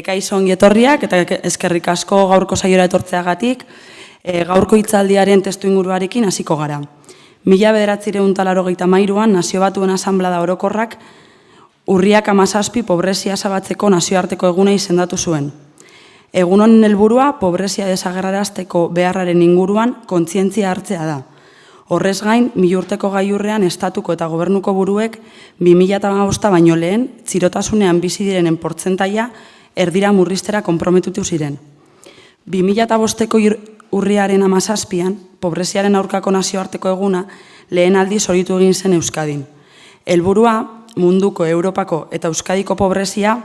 Kaixo ongi etorriak eta eskerrik asko gaurko saiora etortzeagatik. Gaurko hitzaldiaren testu inguruarekin hasiko gara. 1983an Nazio Batuen Asanblada Orokorrak urriak 17 pobrezia ezabatzeko nazioarteko eguna izendatu zuen. Egun honen helburua pobrezia desagerrarazteko beharraren inguruan kontzientzia hartzea da. Horrez gain, milurteko gailurrean estatuko eta gobernuko buruek 2015 baino lehen txirotasunean bizi direnen portzentaia erdira murriztera konprometutu ziren. 2005ko urriaren 17an, pobreziaren aurkako nazioarteko eguna lehen aldiz horitu egin zen Euskadin. Helburua munduko, Europako eta Euskadiko pobrezia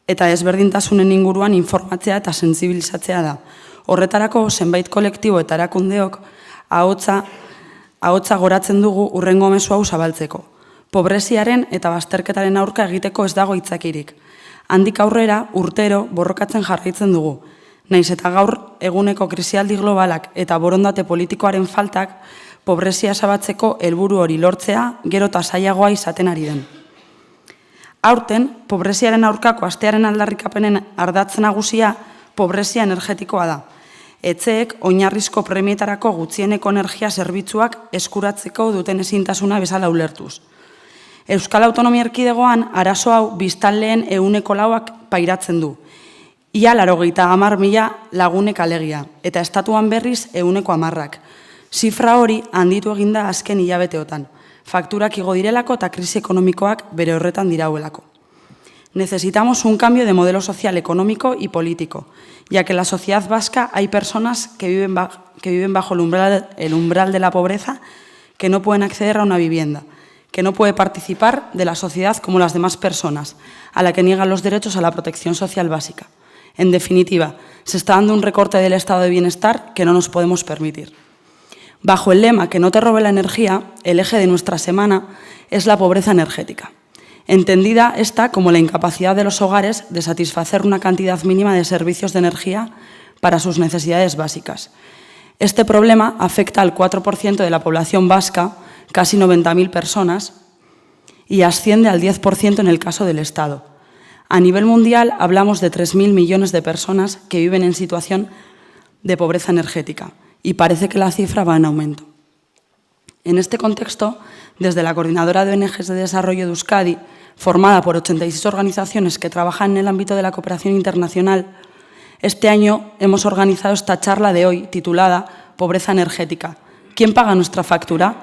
eta ezberdintasunen inguruan informatzea eta sentsibilizatzea da. Horretarako zenbait kolektibo eta erakundeok ahotsa goratzen dugu hurrengo mezu hau zabaltzeko. Pobreziaren eta bazterketaren aurka egiteko ez dago hitzakirik. Handik aurrera urtero borrokatzen jarraitzen dugu. Naiz eta gaur eguneko krisialdi globalak eta borondate politikoaren faltak pobrezia ezabatzeko helburu hori lortzea gero eta zailagoa izaten ari den. Aurten, pobreziaren aurkako astearen aldarrikapenen ardatz nagusia pobrezia energetikoa da. Etxeek oinarrizko premietarako gutxieneko energia zerbitzuak eskuratzeko duten ezintasuna bezala ulertuz. Euskal Autonomia Erkidegoan arazo hau biztanleen 4% pairatzen du. Ia 80.000 lagunek alegia, eta estatuan berriz 10%. Zifra hori handitu eginda azken hilabeteotan. Fakturak igo direlako eta krisi ekonomikoak bere horretan dirauelako. Necesitamos un cambio de modelo social, económico y político, ya que en la sociedad vasca hay personas que viven bajo el umbral de la pobreza, que no pueden acceder a una vivienda, que no puede participar de la sociedad como las demás personas, a la que niegan los derechos a la protección social básica. En definitiva, se está dando un recorte del estado de bienestar que no nos podemos permitir. Bajo el lema "que no te robe la energía", el eje de nuestra semana es la pobreza energética. Entendida esta como la incapacidad de los hogares de satisfacer una cantidad mínima de servicios de energía para sus necesidades básicas. Este problema afecta al 4% de la población vasca, casi 90.000 personas, y asciende al 10% en el caso del Estado. A nivel mundial hablamos de 3.000 millones de personas que viven en situación de pobreza energética, y parece que la cifra va en aumento. En este contexto, desde la Coordinadora de ONGs de Desarrollo de Euskadi, formada por 86 organizaciones que trabajan en el ámbito de la cooperación internacional, este año hemos organizado esta charla de hoy titulada Pobreza energética. ¿Quién paga nuestra factura?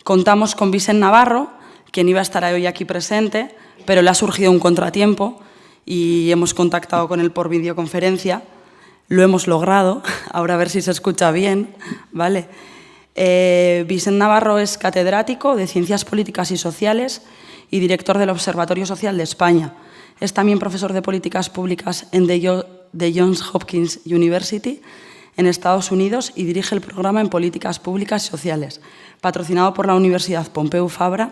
Contamos con Vicent Navarro, quien iba a estar hoy aquí presente, pero le ha surgido un contratiempo y hemos contactado con él por videoconferencia. Lo hemos logrado, ahora a ver si se escucha bien, ¿vale? Vicent Navarro es catedrático de Ciencias Políticas y Sociales y director del Observatorio Social de España. Es también profesor de Políticas Públicas en The Johns Hopkins University en Estados Unidos y dirige el programa en Políticas Públicas y Sociales, patrocinado por la Universidad Pompeu Fabra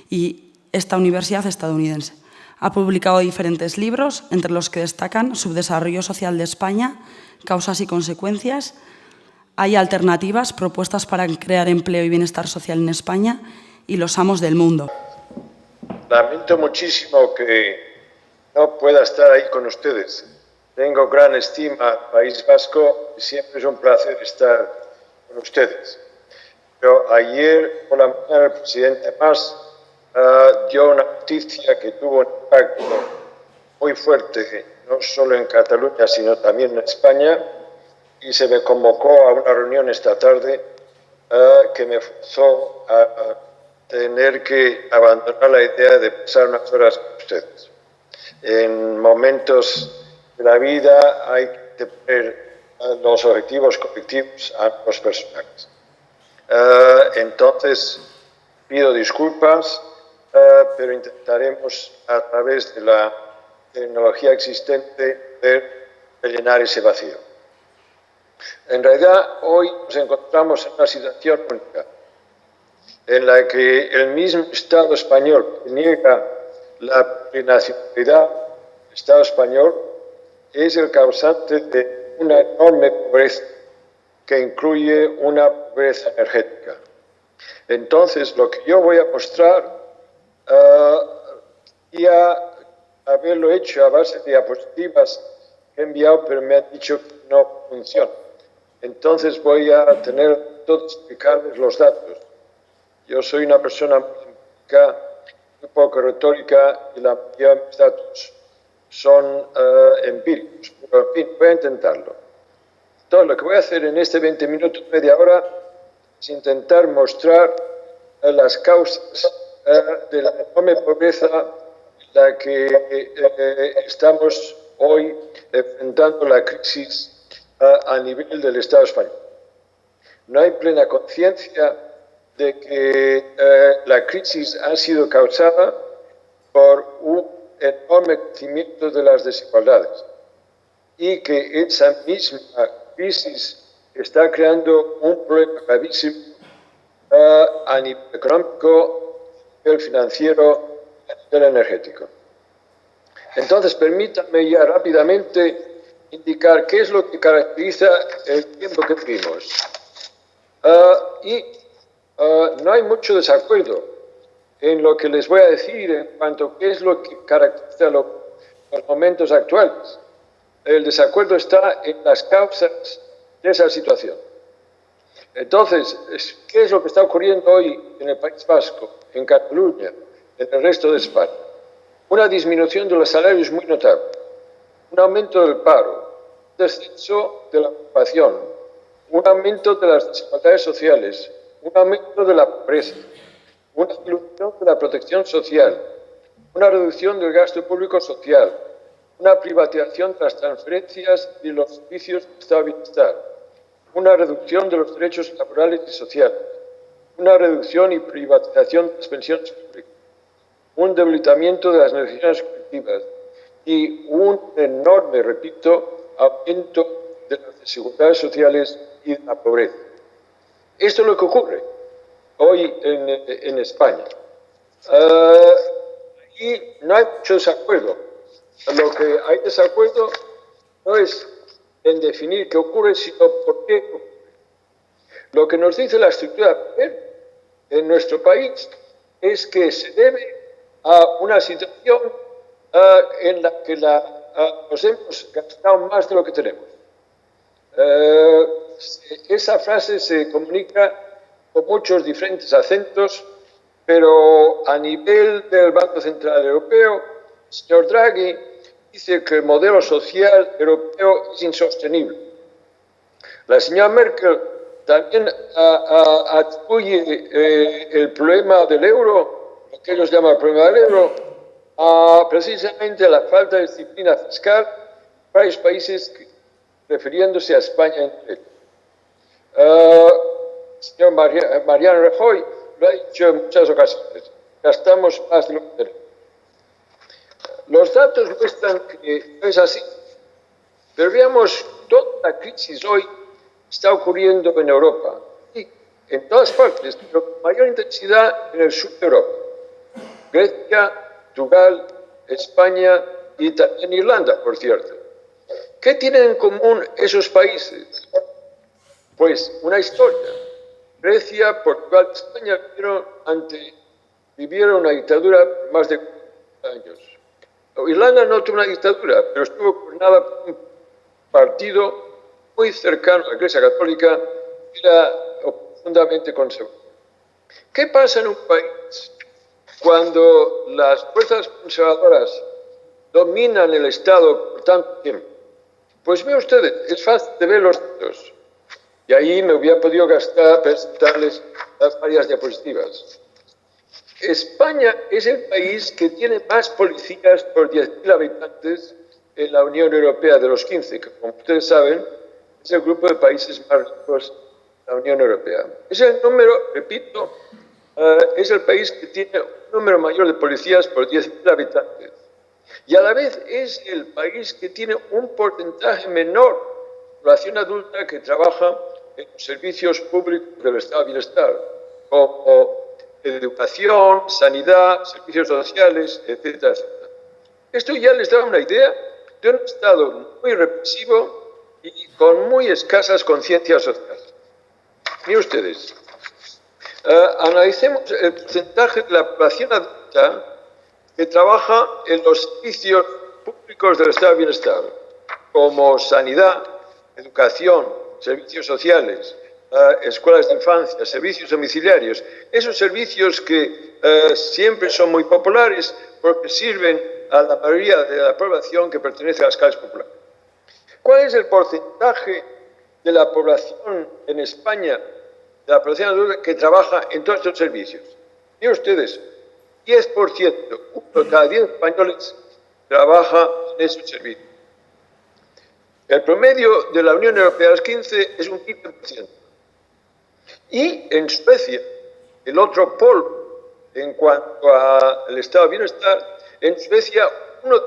y esta universidad estadounidense. Ha publicado diferentes libros, entre los que destacan Subdesarrollo Social de España, Causas y Consecuencias. Hay alternativas, propuestas para crear empleo y bienestar social en España y Los amos del mundo. Lamento muchísimo que no pueda estar ahí con ustedes. Tengo gran estima al País Vasco y siempre es un placer estar con ustedes. Pero ayer por la mañana el presidente Mas dio una noticia que tuvo un impacto muy fuerte, no solo en Cataluña, sino también en España, y se me convocó a una reunión esta tarde que me forzó a tener que abandonar la idea de pasar unas horas con ustedes. En momentos de la vida hay que poner los objetivos colectivos a los personajes. Entonces, pido disculpas, pero intentaremos a través de la tecnología existente poder rellenar ese vacío. En realidad, hoy nos encontramos en una situación única, en la que el mismo Estado español que niega la plurinacionalidad del Estado español es el causante de una enorme pobreza que incluye una pobreza energética. Entonces, lo que yo voy a mostrar haberlo hecho a base de diapositivas que he enviado, pero me han dicho que no funciona. Entonces voy a tener que explicarles los datos. Yo soy una persona muy empírica, muy poco retórica, y la mayoría de mis datos son empíricos. Pero, en fin, voy a intentarlo. Entonces, lo que voy a hacer en este 20 minutos, media hora, es intentar mostrar las causas de la enorme pobreza en la que estamos hoy enfrentando la crisis a nivel del Estado español. No hay plena conciencia de que la crisis ha sido causada por un enorme crecimiento de las desigualdades y que esa misma crisis está creando un problema gravísimo a nivel económico, a nivel financiero, a nivel energético. Entonces, permítanme ya rápidamente indicar qué es lo que caracteriza el tiempo que vivimos. No hay mucho desacuerdo en lo que les voy a decir en cuanto a qué es lo que caracteriza los momentos actuales. El desacuerdo está en las causas de esa situación. Entonces, ¿qué es lo que está ocurriendo hoy en el País Vasco, en Cataluña, en el resto de España? Una disminución de los salarios muy notable, un aumento del paro, un descenso de la ocupación, un aumento de las desigualdades sociales, un aumento de la pobreza, una disminución de la protección social, una reducción del gasto público social, una privatización de las transferencias y los servicios de estado de bienestar, una reducción de los derechos laborales y sociales, una reducción y privatización de las pensiones públicas, un debilitamiento de las negociaciones colectivas y un enorme, repito, aumento de las desigualdades sociales y de la pobreza. Esto es lo que ocurre hoy en España. Y no hay mucho desacuerdo. Lo que hay desacuerdo no es en definir qué ocurre, sino por qué ocurre. Lo que nos dice la estructura de poder en nuestro país es que se debe a una situación en la que nos hemos gastado más de lo que tenemos. Esa frase se comunica con muchos diferentes acentos, pero a nivel del Banco Central Europeo, el señor Draghi dice que el modelo social europeo es insostenible. La señora Merkel también atribuye el problema del euro, lo que ellos llaman el problema del euro, precisamente a la falta de disciplina fiscal en varios países, refiriéndose a España en concreto. El señor Mariano Rajoy lo ha dicho en muchas ocasiones, gastamos más de lo que tenemos. Los datos muestran que no es así, pero veamos, toda la crisis hoy está ocurriendo en Europa y en todas partes, pero con mayor intensidad en el sur de Europa. Grecia, Portugal, España y también Irlanda, por cierto. ¿Qué tienen en común esos países? Pues una historia. Grecia, Portugal y España vivieron una dictadura por más de 40 años. Irlanda no tuvo una dictadura, pero estuvo gobernada por un partido muy cercano a la Iglesia Católica que era profundamente conservador. ¿Qué pasa en un país cuando las fuerzas conservadoras dominan el Estado por tanto tiempo? Pues vean ustedes, es fácil de ver los datos. Y ahí me hubiera podido presentarles varias diapositivas. España es el país que tiene más policías por 10.000 habitantes en la Unión Europea de los 15, que como ustedes saben es el grupo de países más ricos de la Unión Europea. Es el número, repito, es el país que tiene un número mayor de policías por 10.000 habitantes. Y a la vez es el país que tiene un porcentaje menor de población adulta que trabaja en los servicios públicos del Estado de Bienestar, como educación, sanidad, servicios sociales, etcétera, etcétera. Esto ya les da una idea de un Estado muy represivo y con muy escasas conciencias sociales. Miren ustedes, analicemos el porcentaje de la población adulta que trabaja en los servicios públicos del Estado de Bienestar, como sanidad, educación, servicios sociales, escuelas de infancia, servicios domiciliarios, esos servicios que siempre son muy populares porque sirven a la mayoría de la población que pertenece a las clases populares. ¿Cuál es el porcentaje de la población en España, de la población adulta que trabaja en todos estos servicios? Miren ustedes, 10%, uno de cada 10 españoles trabaja en esos servicios. El promedio de la Unión Europea, los 15, es un 15%. Y en Suecia, el otro polo en cuanto al estado de bienestar, en Suecia uno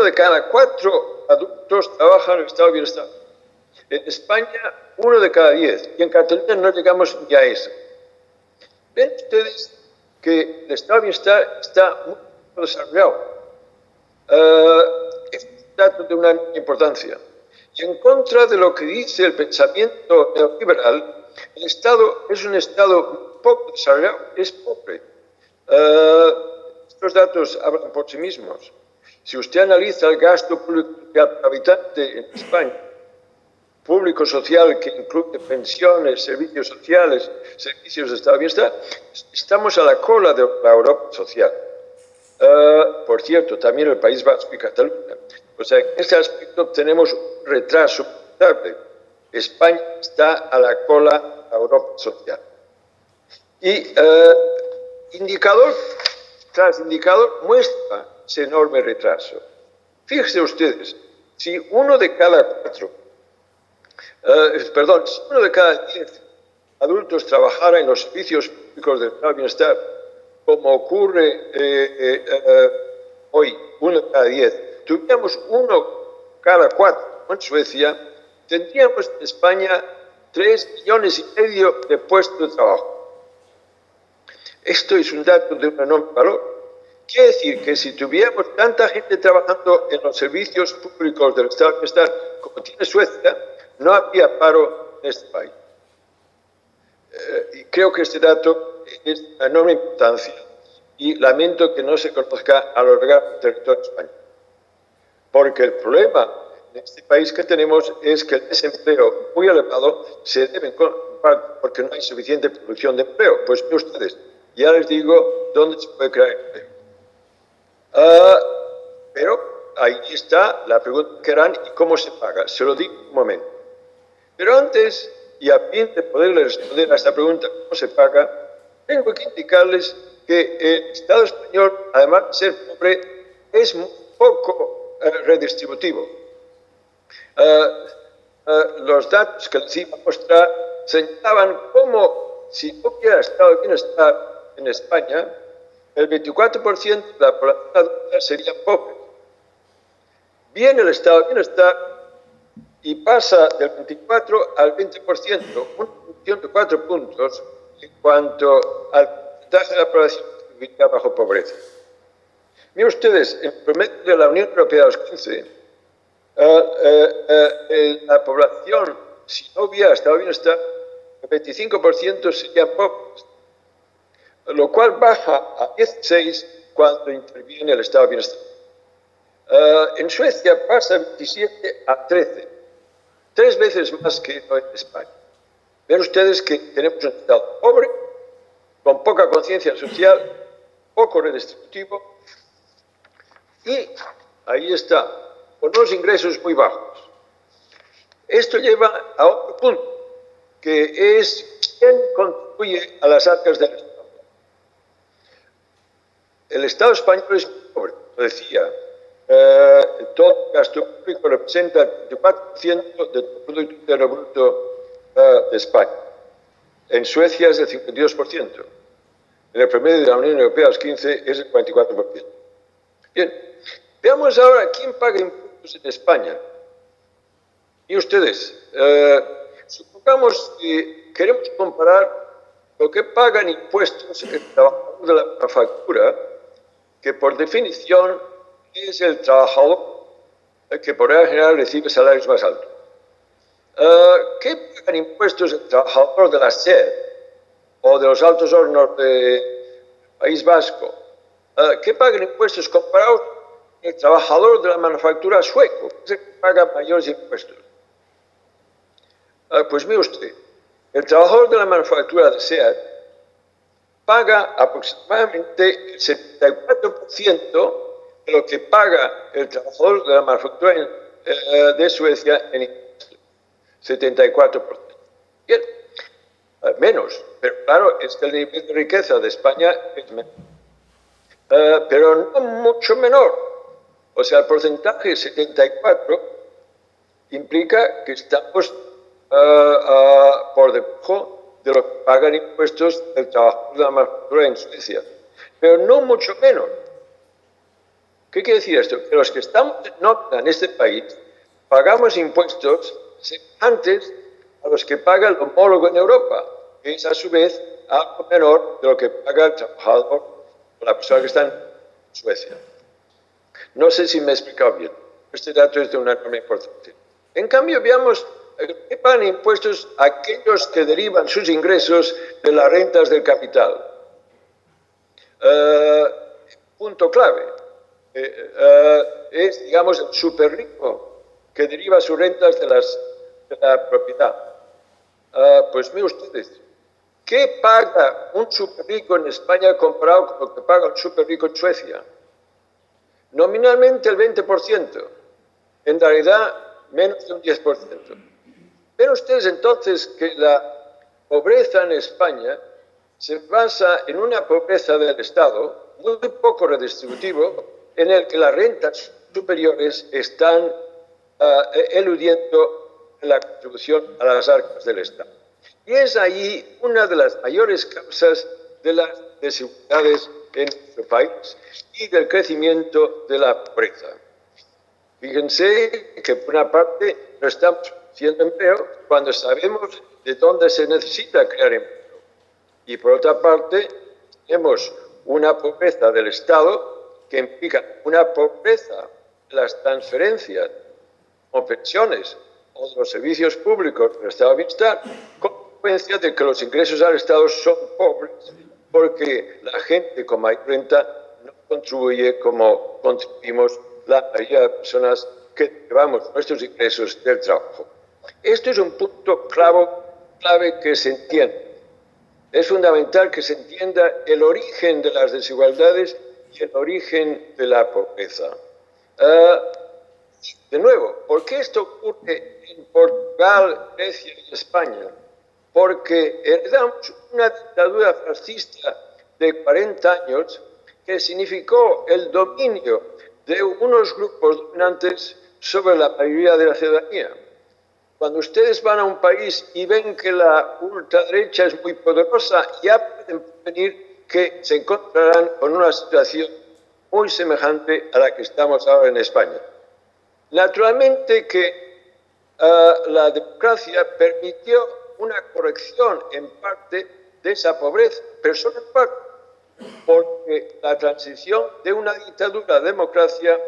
de cada cuatro adultos trabaja en el estado de bienestar. En España, 1 de cada 10. Y en Cataluña no llegamos ni a eso. Ven ustedes que el estado de bienestar está muy desarrollado. Es un dato de una importancia. Y en contra de lo que dice el pensamiento neoliberal, el Estado es un Estado poco desarrollado, es pobre. Estos datos hablan por sí mismos. Si usted analiza el gasto público por habitante en España, público social que incluye pensiones, servicios sociales, servicios de estado de bienestar, estamos a la cola de la Europa social. Por cierto, también el País Vasco y Cataluña. O sea, en este aspecto tenemos un retraso notable. España está a la cola de la Europa social. Y indicador tras indicador muestra ese enorme retraso. Fíjense ustedes, si uno de cada 10 adultos trabajara en los servicios públicos del estado de bienestar, como ocurre hoy, 1 de cada 10, tuviéramos 1 cada 4 en Suecia, tendríamos en España 3,5 millones de puestos de trabajo. Esto es un dato de un enorme valor. Quiere decir que si tuviéramos tanta gente trabajando en los servicios públicos del estado de bienestar como tiene Suecia, no habría paro en este país. Y creo que este dato es de una enorme importancia y lamento que no se conozca a lo largo del territorio español. Porque el problema en este país que tenemos es que el desempleo muy elevado se debe porque no hay suficiente producción de empleo. Pues ustedes, ya les digo dónde se puede crear empleo. Pero ahí está la pregunta que harán y cómo se paga. Se lo digo en un momento. Pero antes, y a fin de poderles responder a esta pregunta, ¿cómo se paga?, tengo que indicarles que el Estado español, además de ser pobre, es muy poco redistributivo. Los datos que les iba a mostrar señalaban cómo, si no hubiera estado de bienestar en España, el 24% de la población adulta sería pobre. Viene el estado de bienestar y pasa del 24 al 20%, una reducción de 4 puntos en cuanto al porcentaje de la población que vive bajo pobreza. Miren ustedes, en promedio de la Unión Europea de los 15, la población, si no hubiera estado de bienestar, el 25% serían pobres, lo cual baja a 16 cuando interviene el estado de bienestar. En Suecia pasa de 27 a 13, 3 veces más que en España. Ven ustedes que tenemos un estado pobre, con poca conciencia social, poco redistributivo, y ahí está, con unos ingresos muy bajos. Esto lleva a otro punto, que es quién contribuye a las arcas del Estado. El Estado español es muy pobre, lo decía. Todo el gasto público representa el 24% del Producto Interno Bruto de España. En Suecia es del 52%. En el promedio de la Unión Europea, los 15, es el 44%. Bien, veamos ahora quién paga impuestos en España. Y ustedes, supongamos que queremos comparar lo que pagan impuestos el trabajador de la manufactura, que por definición es el trabajador que por regla general recibe salarios más altos. ¿Qué pagan impuestos el trabajador de la SER o de los altos hornos de País Vasco, que pagan impuestos comparados con el trabajador de la manufactura sueco, que es el que paga mayores impuestos. Pues mire usted, el trabajador de la manufactura de SEAT paga aproximadamente el 74% de lo que paga el trabajador de la manufactura de Suecia en impuestos. 74%. Bien, menos, pero claro, es que el nivel de riqueza de España es menor. Pero no mucho menor. O sea, el porcentaje 74 implica que estamos por debajo de lo que pagan impuestos el trabajador de la manufactura en Suecia. Pero no mucho menos. ¿Qué quiere decir esto? Que los que estamos en este país pagamos impuestos semejantes a los que paga el homólogo en Europa, que es a su vez algo menor de lo que paga el trabajador o la persona que está en Suecia. No sé si me he explicado bien. Este dato es de una enorme importancia. En cambio, veamos qué pagan impuestos aquellos que derivan sus ingresos de las rentas del capital. Punto clave. Es, digamos, el súper rico que deriva sus rentas de la propiedad. Pues miren ustedes, ¿qué paga un súper rico en España comparado con lo que paga un súper rico en Suecia? Nominalmente el 20%, en realidad menos de un 10%. Ven ustedes entonces que la pobreza en España se basa en una pobreza del Estado muy poco redistributivo, en el que las rentas superiores están eludiendo la contribución a las arcas del Estado. Y es ahí una de las mayores causas de las desigualdades en nuestro país y del crecimiento de la pobreza. Fíjense que por una parte no estamos haciendo empleo cuando sabemos de dónde se necesita crear empleo. Y por otra parte tenemos una pobreza del Estado que implica una pobreza de las transferencias o pensiones o de los servicios públicos del Estado de Bienestar, consecuencia de que los ingresos al Estado son pobres porque la gente con mayor renta no contribuye como contribuimos la mayoría de personas que llevamos nuestros ingresos del trabajo. Esto es un punto clave que se entiende. Es fundamental que se entienda el origen de las desigualdades y el origen de la pobreza. De nuevo, ¿por qué esto ocurre en Portugal, Grecia y España? Porque heredamos una dictadura fascista de 40 años que significó el dominio de unos grupos dominantes sobre la mayoría de la ciudadanía. Cuando ustedes van a un país y ven que la ultraderecha es muy poderosa, ya pueden prevenir que se encontrarán con una situación muy semejante a la que estamos ahora en España. Naturalmente que la democracia permitió una corrección en parte de esa pobreza, pero solo en parte, porque la transición de una dictadura a democracia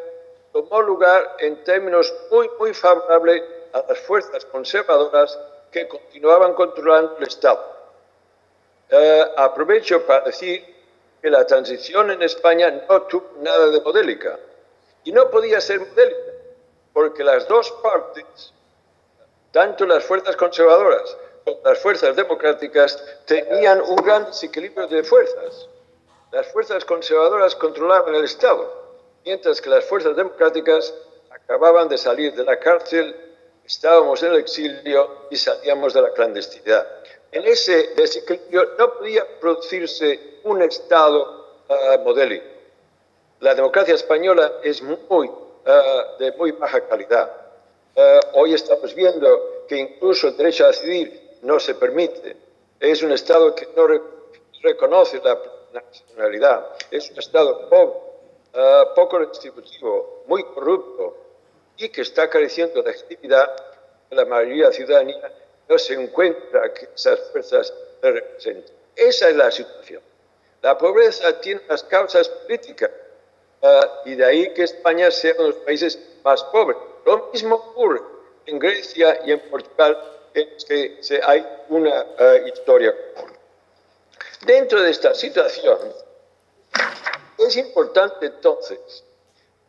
tomó lugar en términos muy favorables a las fuerzas conservadoras que continuaban controlando el Estado. Aprovecho para decir que la transición en España no tuvo nada de modélica, y no podía ser modélica, porque las dos partes, tanto las fuerzas conservadoras como las fuerzas democráticas, tenían un gran desequilibrio de fuerzas. Las fuerzas conservadoras controlaban el Estado, mientras que las fuerzas democráticas acababan de salir de la cárcel, estábamos en el exilio y salíamos de la clandestinidad. En ese desequilibrio no podía producirse un Estado modélico. La democracia española es de muy baja calidad. Hoy estamos viendo que incluso el derecho a decidir no se permite. Es un Estado que no reconoce la nacionalidad. Es un Estado pobre, poco redistributivo, muy corrupto y que está careciendo de legitimidad. La mayoría de la ciudadanía no se encuentra que esas fuerzas le representen. Esa es la situación. La pobreza tiene unas causas políticas y de ahí que España sea uno de los países más pobres. Lo mismo ocurre en Grecia y en Portugal, en que hay una historia común. Dentro de esta situación, Es importante entonces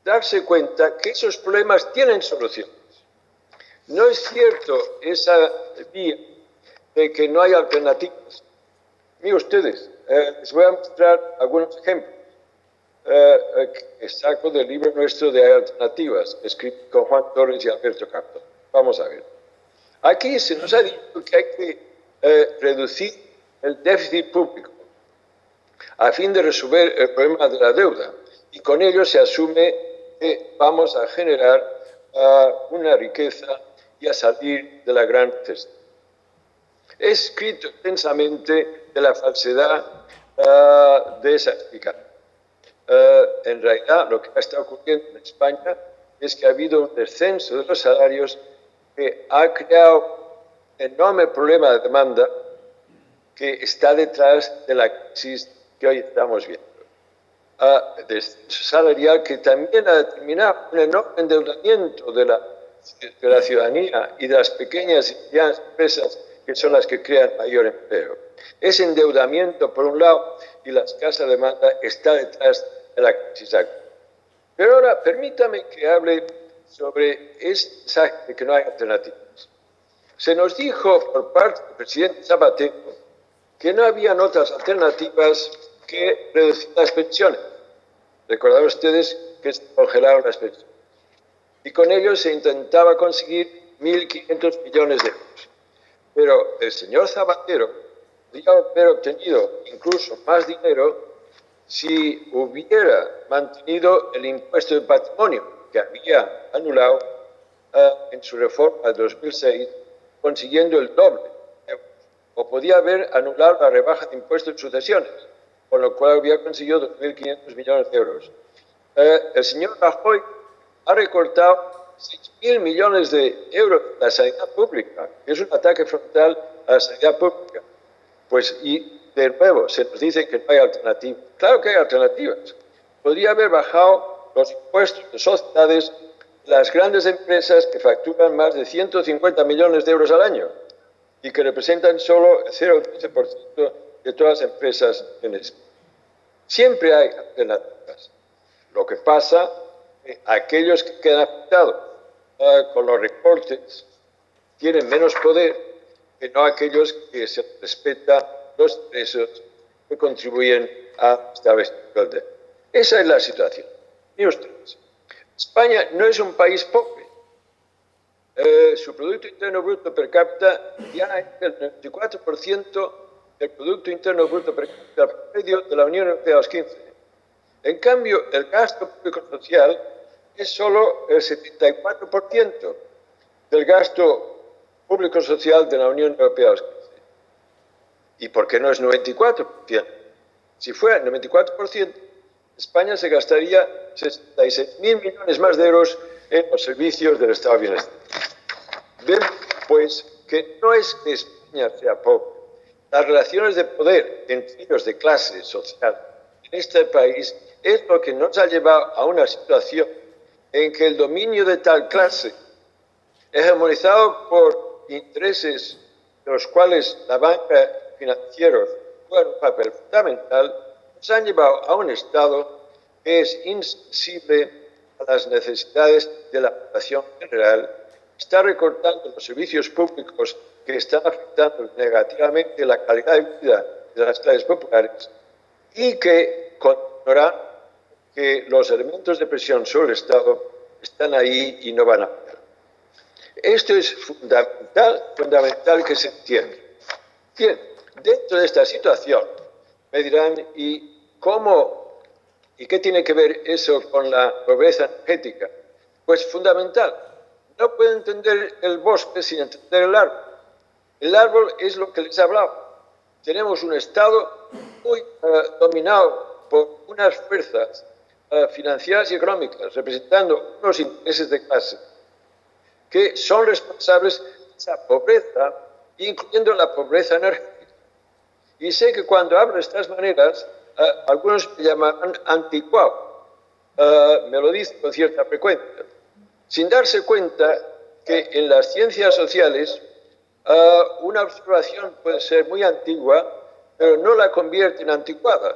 darse cuenta que esos problemas tienen soluciones. No es cierto esa vía de que no hay alternativas. Miren ustedes, les voy a mostrar algunos ejemplos que saco del libro nuestro de Alternativas, escrito con Juan Torres y Alberto Cartón. Vamos a ver. Aquí se nos ha dicho que hay que reducir el déficit público a fin de resolver el problema de la deuda, y con ello se asume que vamos a generar una riqueza y a salir de la gran necesidad. He escrito intensamente de la falsedad de esa explicación. En realidad, lo que está ocurriendo en España es que ha habido un descenso de los salarios que ha creado un enorme problema de demanda que está detrás de la crisis que hoy estamos viendo. Descenso salarial que también ha determinado un enorme endeudamiento de la ciudadanía y de las pequeñas y medianas empresas que son las que crean mayor empleo. Ese endeudamiento, por un lado, y la escasa demanda está detrás de la crisis actual. Pero ahora, permítame que hable sobre ese mensaje de que no hay alternativas. Se nos dijo por parte del presidente Zapatero que no habían otras alternativas que reducir las pensiones. Recordarán ustedes que se congelaron las pensiones. Y con ello se intentaba conseguir 1.500 millones de euros. Pero el señor Zapatero podría haber obtenido incluso más dinero si hubiera mantenido el impuesto de patrimonio que había anulado en su reforma de 2006, consiguiendo el doble. O podía haber anulado la rebaja de impuestos de sucesiones, con lo cual había conseguido 2.500 millones de euros. El señor Rajoy ha recortado 6.000 millones de euros de la sanidad pública, que es un ataque frontal a la sanidad pública. Pues, y de nuevo, se nos dice que no hay alternativas. Claro que hay alternativas. Podría haber bajado los impuestos de sociedades de las grandes empresas que facturan más de 150 millones de euros al año y que representan solo el 0,15% de todas las empresas en España. Siempre hay alternativas. Lo que pasa es que aquellos que quedan afectados con los recortes tienen menos poder que no aquellos que se respetan los ingresos que contribuyen a establecer el déficit. Esa es la situación. Miren ustedes, España no es un país pobre. Su Producto Interno Bruto per cápita ya es el 94% del Producto Interno Bruto per cápita promedio de la Unión Europea a los 15. En cambio, el gasto público social es solo el 74% del gasto público social de la Unión Europea a los 15. ¿Y por qué no es 94%? Si fuera 94%, España se gastaría 66.000 millones más de euros en los servicios del Estado de Bienestar. Ven, pues, que no es que España sea pobre. Las relaciones de poder entre ellos de clase social en este país es lo que nos ha llevado a una situación en que el dominio de tal clase, hegemonizado por intereses de los cuales la banca financiera juega un papel fundamental, nos han llevado a un Estado que es insensible a las necesidades de la población general, está recortando los servicios públicos que están afectando negativamente la calidad de vida de las clases populares y que continuará que los elementos de presión sobre el Estado están ahí y no van a parar. Esto es fundamental que se entienda. Bien, dentro de esta situación me dirán, ¿y cómo y qué tiene que ver eso con la pobreza energética? Pues fundamental. No puede entender el bosque sin entender el árbol. El árbol es lo que les he hablado. Tenemos un Estado muy dominado por unas fuerzas financieras y económicas, representando unos intereses de clase, que son responsables de esa pobreza, incluyendo la pobreza energética. Y sé que cuando hablo de estas maneras, algunos me llamarán anticuado. Me lo dicen con cierta frecuencia, sin darse cuenta que en las ciencias sociales una observación puede ser muy antigua, pero no la convierte en anticuada.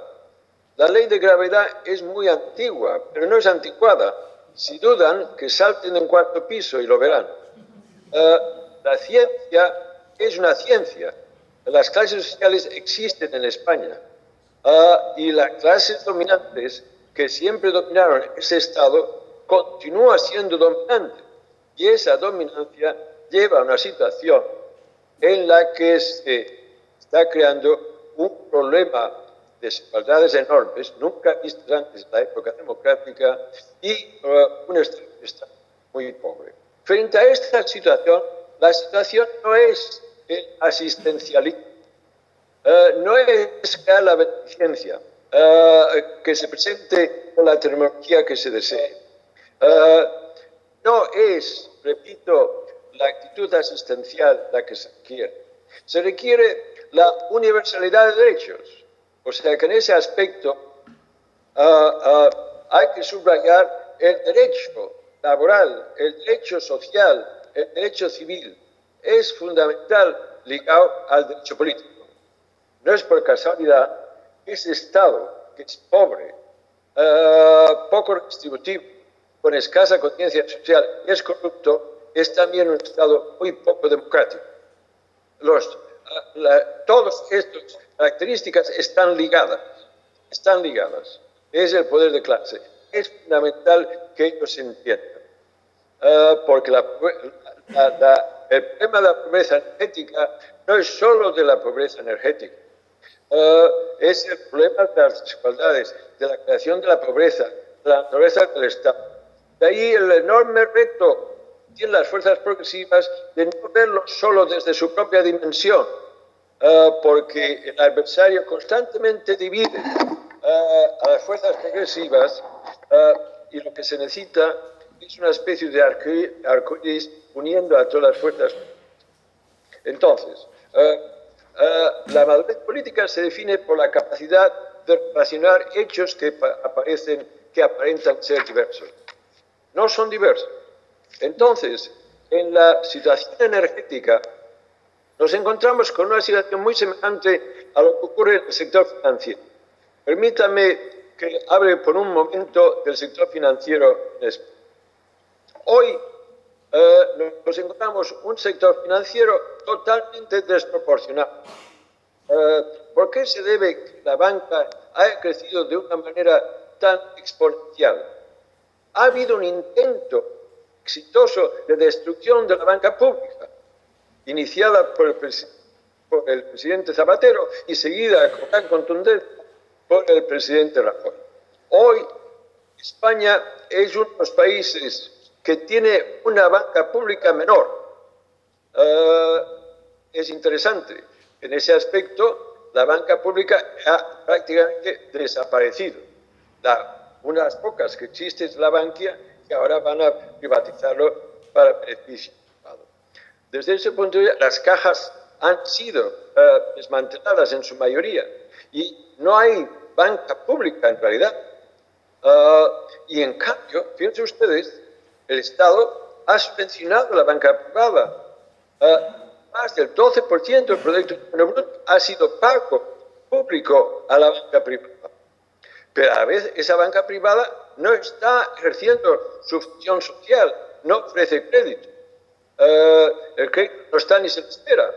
La ley de gravedad es muy antigua, pero no es anticuada. Si dudan, que salten en cuarto piso y lo verán. La ciencia es una ciencia. Las clases sociales existen en España. Y las clases dominantes que siempre dominaron ese Estado continúa siendo dominante. Y esa dominancia lleva a una situación en la que se está creando un problema de desigualdades enormes, nunca vistas antes en la época democrática, y un Estado que está muy pobre. Frente a esta situación, la situación no es el asistencialismo, no es crear la beneficencia, que se presente con la terminología que se desee. No es, repito, la actitud asistencial la que se requiere. Se requiere la universalidad de derechos. O sea que en ese aspecto hay que subrayar el derecho laboral, el derecho social, el derecho civil. Es fundamental ligado al derecho político. No es por casualidad que ese Estado, que es pobre, poco redistributivo, con escasa conciencia social y es corrupto, es también un Estado muy poco democrático. Todas estas características están ligadas. Es el poder de clase. Es fundamental que ellos se entiendan. Porque el problema de la pobreza energética no es solo de la pobreza energética. Es el problema de las desigualdades, de la creación de la pobreza, de la naturaleza del Estado. De ahí el enorme reto que tienen las fuerzas progresivas de no verlo solo desde su propia dimensión, porque el adversario constantemente divide a las fuerzas progresivas y lo que se necesita es una especie de arcoíris uniendo a todas las fuerzas. Entonces, la madurez política se define por la capacidad de relacionar hechos que aparentan ser diversos. No son diversos. Entonces, en la situación energética, nos encontramos con una situación muy semejante a lo que ocurre en el sector financiero. Permítame que hable por un momento del sector financiero en España. Hoy nos encontramos un sector financiero totalmente desproporcionado. ¿Por qué se debe que la banca haya crecido de una manera tan exponencial? Ha habido un intento exitoso de destrucción de la banca pública, iniciada por el presidente Zapatero y seguida con gran contundencia por el presidente Rajoy. Hoy, España es uno de los países que tiene una banca pública menor. Es interesante. En ese aspecto, la banca pública ha prácticamente desaparecido. Unas pocas que existen es la Bankia, que ahora van a privatizarlo para beneficio privado. Desde ese punto de vista, las cajas han sido desmanteladas en su mayoría y no hay banca pública en realidad. Y en cambio, fíjense ustedes, el Estado ha subvencionado la banca privada. Más del 12% del Producto Interno Bruto ha sido pago público a la banca privada. Pero a la vez esa banca privada no está ejerciendo su función social, no ofrece crédito. El crédito no está ni se le espera.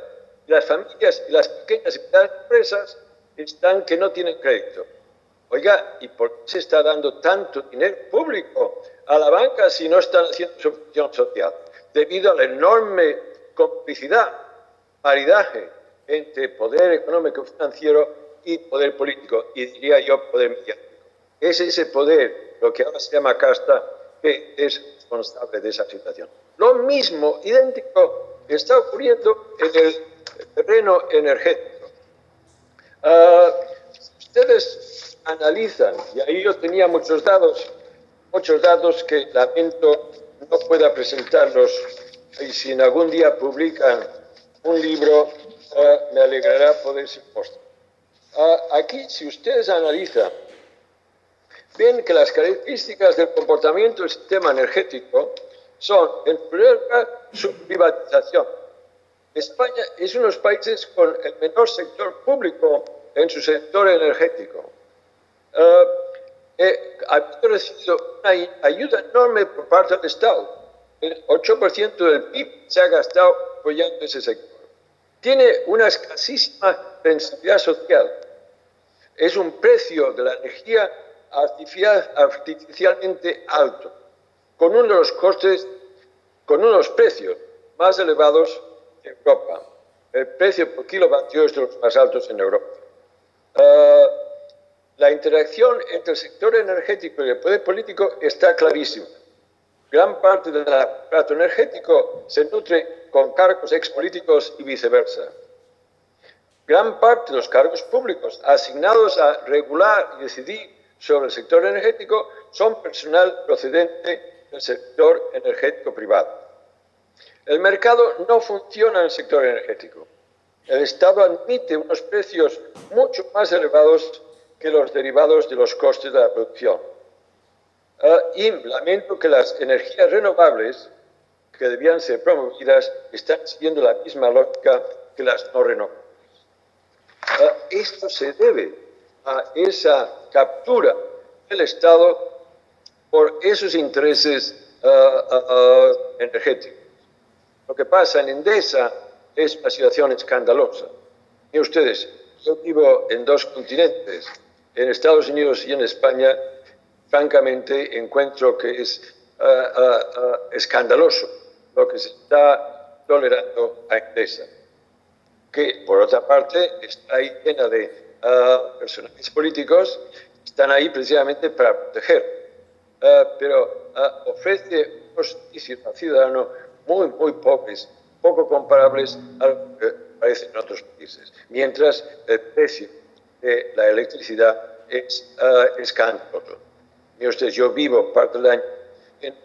Y las familias y las pequeñas y medianas empresas están que no tienen crédito. Oiga, ¿y por qué se está dando tanto dinero público a la banca si no están haciendo su función social? Debido a la enorme complicidad, maridaje entre poder económico y financiero y poder político, y diría yo poder mediático. Es ese poder, lo que ahora se llama casta, que es responsable de esa situación. Lo mismo, idéntico, está ocurriendo en el terreno energético. Ustedes analizan, y ahí yo tenía muchos datos que lamento no pueda presentarlos, y si en algún día publican un libro, me alegrará poder ser puesto. Aquí, si ustedes analizan, ven que las características del comportamiento del sistema energético son, en primer lugar, su privatización. España es uno de los países con el menor sector público en su sector energético. ha recibido una ayuda enorme por parte del Estado. El 8% del PIB se ha gastado apoyando ese sector. Tiene una escasísima sensibilidad social. Es un precio de la energía artificialmente alto, con uno de los costes, con uno de los precios más elevados de Europa. El precio por kilovatio es de los más altos en Europa. La interacción entre el sector energético y el poder político está clarísima. Gran parte del aparato energético se nutre con cargos expolíticos y viceversa. Gran parte de los cargos públicos asignados a regular y decidir sobre el sector energético son personal procedente del sector energético privado. El mercado no funciona en el sector energético. El Estado admite unos precios mucho más elevados que los derivados de los costes de la producción. Y lamento que las energías renovables, que debían ser promovidas, están siguiendo la misma lógica que las no renovables. Esto se debe a esa captura del Estado por esos intereses energéticos. Lo que pasa en Endesa es una situación escandalosa. Y ustedes, yo vivo en dos continentes, en Estados Unidos y en España. Francamente, encuentro que es escandaloso lo que se está tolerando a Endesa, que por otra parte está ahí llena de personajes políticos que están ahí precisamente para proteger, pero ofrece unos servicios al ciudadano muy pobres, poco comparables a lo que aparece en otros países, mientras el precio de la electricidad es escandaloso. Y ustedes, yo vivo parte del año en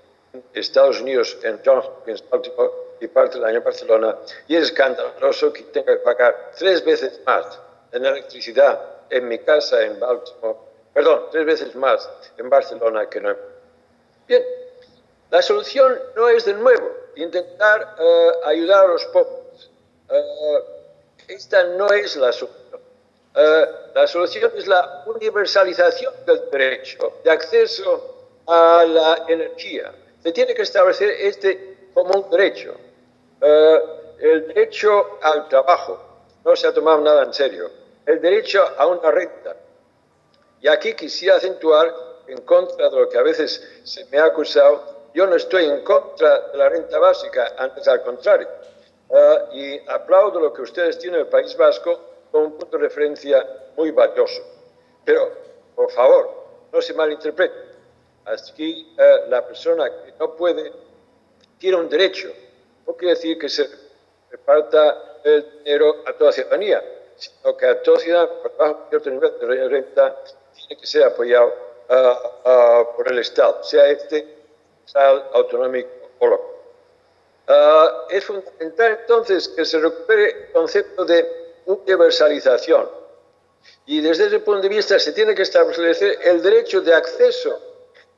Estados Unidos, en Johns Hopkins, Baltimore, y parte del año en Barcelona, y es escandaloso que tenga que pagar 3 veces más en electricidad en mi casa en Baltimore, perdón, 3 veces más en Barcelona que no en... Bien, la solución no es de nuevo intentar ayudar a los pobres. Esta no es la solución. La solución es la universalización del derecho de acceso a la energía. Se tiene que establecer este como un derecho. El derecho al trabajo no se ha tomado nada en serio. El derecho a una renta. Y aquí quisiera acentuar, en contra de lo que a veces se me ha acusado, yo no estoy en contra de la renta básica, antes al contrario. Y aplaudo lo que ustedes tienen en el País Vasco como un punto de referencia muy valioso. Pero, por favor, no se malinterprete. Aquí la persona que no puede tiene un derecho. No quiere decir que se reparta el dinero a toda ciudadanía, sino que a todo ciudadano por debajo de cierto nivel de renta tiene que ser apoyado por el Estado, sea este autonómico o local. Es fundamental entonces que se recupere el concepto de universalización y desde ese punto de vista se tiene que establecer el derecho de acceso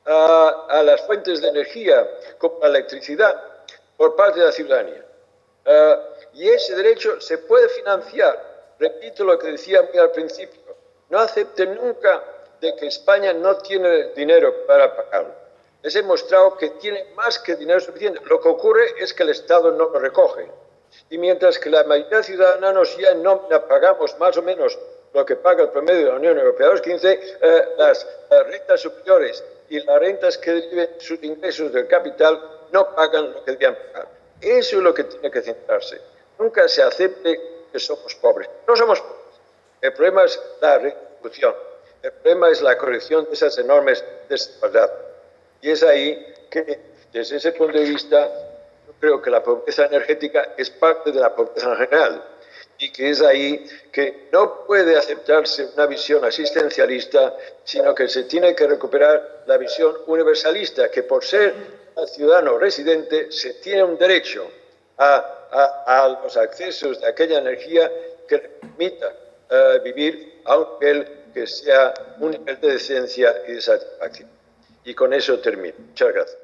a las fuentes de energía como la electricidad por parte de la ciudadanía. Y ese derecho se puede financiar. Repito lo que decía muy al principio. No acepten nunca de que España no tiene dinero para pagarlo. Les he mostrado que tiene más que dinero suficiente. Lo que ocurre es que el Estado no lo recoge. Y mientras que la mayoría de ciudadanos ya en nómina pagamos más o menos lo que paga el promedio de la Unión Europea, los 15, las rentas superiores y las rentas que deriven sus ingresos del capital no pagan lo que debían pagar. Eso es lo que tiene que centrarse. Nunca se acepte que somos pobres. No somos pobres. El problema es la redistribución. El problema es la corrección de esas enormes desigualdades. Y es ahí que, desde ese punto de vista, yo creo que la pobreza energética es parte de la pobreza en general. Y que es ahí que no puede aceptarse una visión asistencialista, sino que se tiene que recuperar la visión universalista, que por ser un ciudadano residente se tiene un derecho a los accesos de aquella energía que le permita vivir a un nivel que sea un nivel de decencia y de satisfacción. Y con eso termino. Muchas gracias.